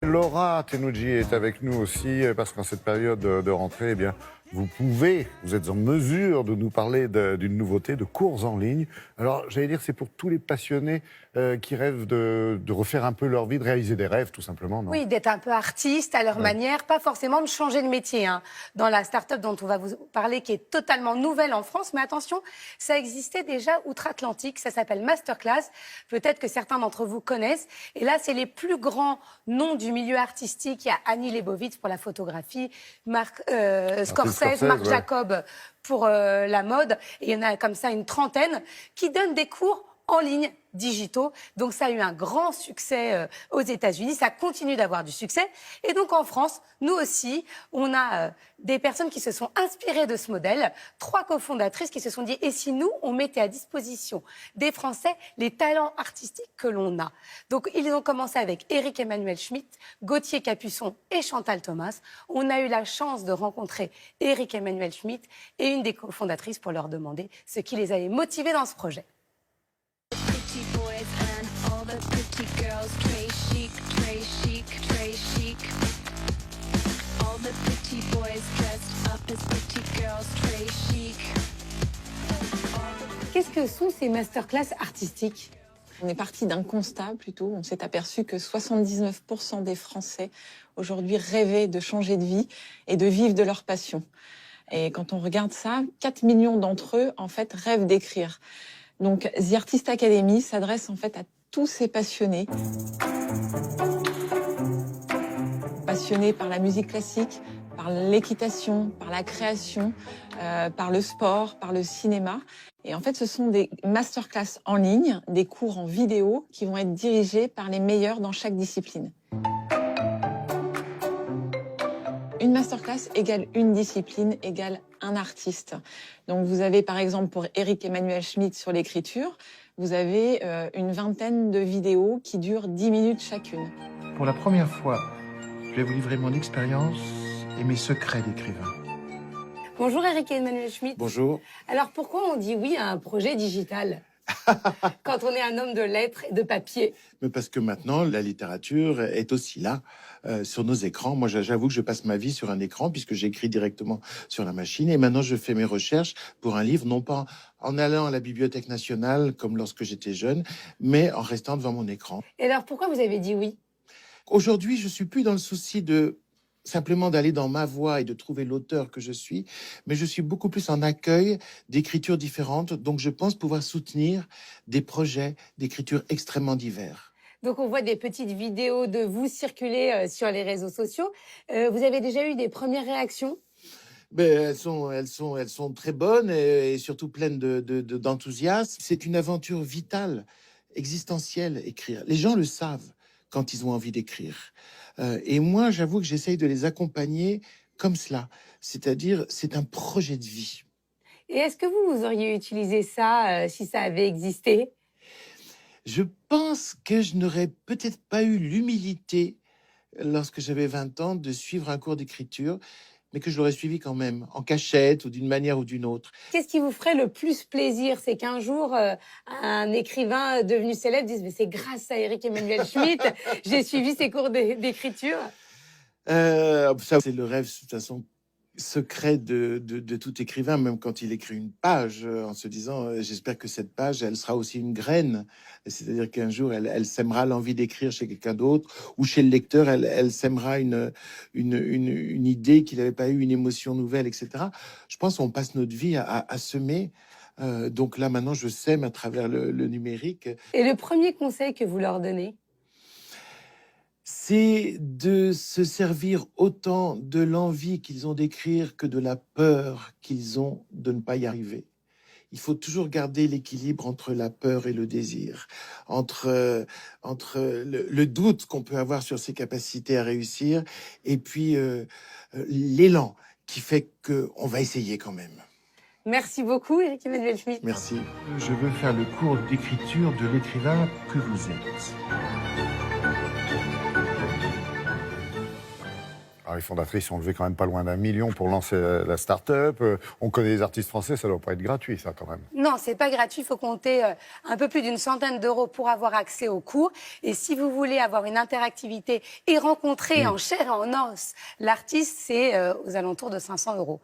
Laura Tenuji est avec nous aussi parce qu'en cette période de rentrée, eh bien, vous êtes en mesure de nous parler d'une nouveauté de cours en ligne. Alors, j'allais dire, c'est pour tous les passionnés qui rêvent de refaire un peu leur vie, de réaliser des rêves, tout simplement, non? Oui, d'être un peu artiste à leur manière, pas forcément de changer de métier. Hein. Dans la start-up dont on va vous parler, qui est totalement nouvelle en France, mais attention, ça existait déjà outre-Atlantique, ça s'appelle Masterclass. Peut-être que certains d'entre vous connaissent. Et là, c'est les plus grands noms du milieu artistique. Il y a Annie Leibovitz pour la photographie, Scorsese, Marc Jacob pour la mode. Et il y en a comme ça une trentaine qui donnent des cours en ligne digitaux. Donc ça a eu un grand succès aux États-Unis, ça continue d'avoir du succès. Et donc en France, nous aussi, on a des personnes qui se sont inspirées de ce modèle, 3 cofondatrices qui se sont dit, et si nous, on mettait à disposition des Français les talents artistiques que l'on a. Donc ils ont commencé avec Éric Emmanuel Schmitt, Gauthier Capuçon et Chantal Thomas. On a eu la chance de rencontrer Éric Emmanuel Schmitt et une des cofondatrices pour leur demander ce qui les avait motivés dans ce projet. Qu'est-ce que sont ces masterclass artistiques? On est parti d'un constat plutôt. On s'est aperçu que 79% des Français aujourd'hui rêvaient de changer de vie et de vivre de leur passion. Et quand on regarde ça, 4 millions d'entre eux en fait rêvent d'écrire. Donc The Artist Academy s'adresse en fait à tous ces passionnés. Passionnés par la musique classique, par l'équitation, par la création, par le sport, par le cinéma. Et en fait, ce sont des masterclass en ligne, des cours en vidéo qui vont être dirigés par les meilleurs dans chaque discipline. Une masterclass égale une discipline, égale un artiste. Donc vous avez par exemple pour Éric Emmanuel Schmitt sur l'écriture, vous avez une vingtaine de vidéos qui durent 10 minutes chacune. Pour la première fois, je vais vous livrer mon expérience et mes secrets d'écrivain. Bonjour Éric Emmanuel Schmitt. Bonjour. Alors pourquoi on dit oui à un projet digital quand on est un homme de lettres et de papier? Mais parce que maintenant, la littérature est aussi là, sur nos écrans. Moi, j'avoue que je passe ma vie sur un écran, puisque j'écris directement sur la machine. Et maintenant, je fais mes recherches pour un livre, non pas en allant à la Bibliothèque nationale, comme lorsque j'étais jeune, mais en restant devant mon écran. Et alors pourquoi vous avez dit oui? Aujourd'hui, je suis plus dans le souci de simplement d'aller dans ma voie et de trouver l'auteur que je suis, mais je suis beaucoup plus en accueil d'écritures différentes, donc je pense pouvoir soutenir des projets d'écriture extrêmement divers. Donc on voit des petites vidéos de vous circuler sur les réseaux sociaux. Vous avez déjà eu des premières réactions? Ben, elles sont très bonnes et surtout pleines d'enthousiasme. C'est une aventure vitale, existentielle, écrire. Les gens le savent quand ils ont envie d'écrire. Et moi, j'avoue que j'essaye de les accompagner comme cela. C'est-à-dire, c'est un projet de vie. Et est-ce que vous auriez utilisé ça si ça avait existé? Je pense que je n'aurais peut-être pas eu l'humilité, lorsque j'avais 20 ans, de suivre un cours d'écriture, mais que je l'aurais suivi quand même, en cachette ou d'une manière ou d'une autre. Qu'est-ce qui vous ferait le plus plaisir? C'est qu'un jour, un écrivain devenu célèbre dise « Mais c'est grâce à Éric Emmanuel Schmitt, j'ai suivi ses cours d'écriture ». Ça, c'est le rêve, de toute façon, secret de tout écrivain, même quand il écrit une page, en se disant j'espère que cette page, elle sera aussi une graine. C'est-à-dire qu'un jour, elle sèmera l'envie d'écrire chez quelqu'un d'autre, ou chez le lecteur, elle sèmera une idée qu'il n'avait pas eu, une émotion nouvelle, etc. Je pense qu'on passe notre vie à semer. Donc là, maintenant, je sème à travers le numérique. Et le premier conseil que vous leur donnez? C'est de se servir autant de l'envie qu'ils ont d'écrire que de la peur qu'ils ont de ne pas y arriver. Il faut toujours garder l'équilibre entre la peur et le désir, entre le doute qu'on peut avoir sur ses capacités à réussir et puis l'élan qui fait qu'on va essayer quand même. Merci beaucoup, Éric Emmanuel Schmitt. Merci. Je veux faire le cours d'écriture de l'écrivain que vous êtes. Alors, les fondatrices ont levé quand même pas loin d'1 million pour lancer la start-up. On connaît les artistes français, ça doit pas être gratuit, ça, quand même. Non, c'est pas gratuit. Il faut compter un peu plus d'une centaine d'euros pour avoir accès aux cours. Et si vous voulez avoir une interactivité et rencontrer en chair et en os l'artiste, c'est aux alentours de 500 euros.